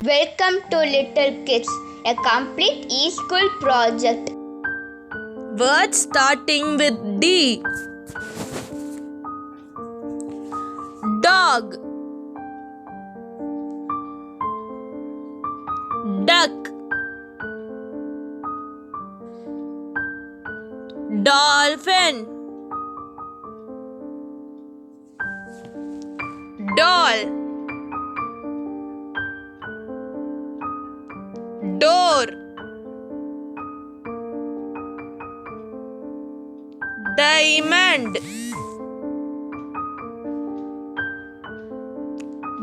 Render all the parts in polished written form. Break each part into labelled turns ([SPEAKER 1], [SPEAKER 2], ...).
[SPEAKER 1] Welcome to Little Kids, a complete e-school project.
[SPEAKER 2] Words starting with D. Dog, duck, dolphin, doll, door, diamond,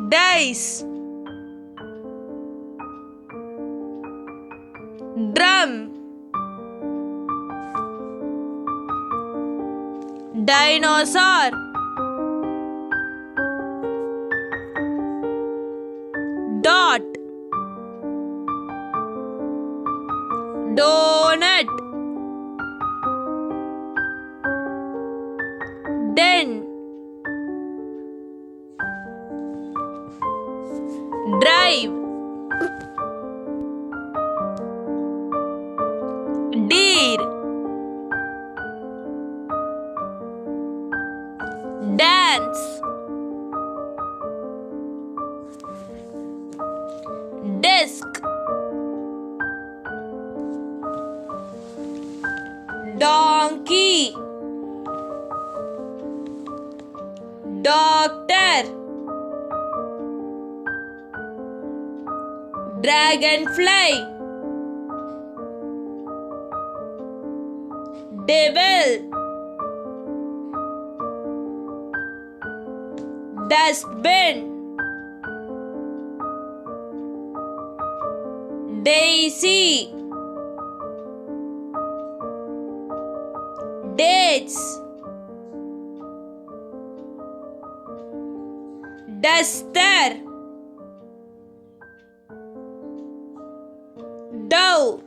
[SPEAKER 2] dice, drum, dinosaur, dot, donut, den, drive, deer, dance, desk, donkey, doctor, dragonfly, devil, dustbin, daisy, dates, duster, dove.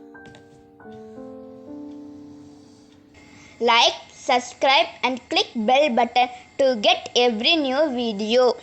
[SPEAKER 1] Like, subscribe and click bell button to get every new video.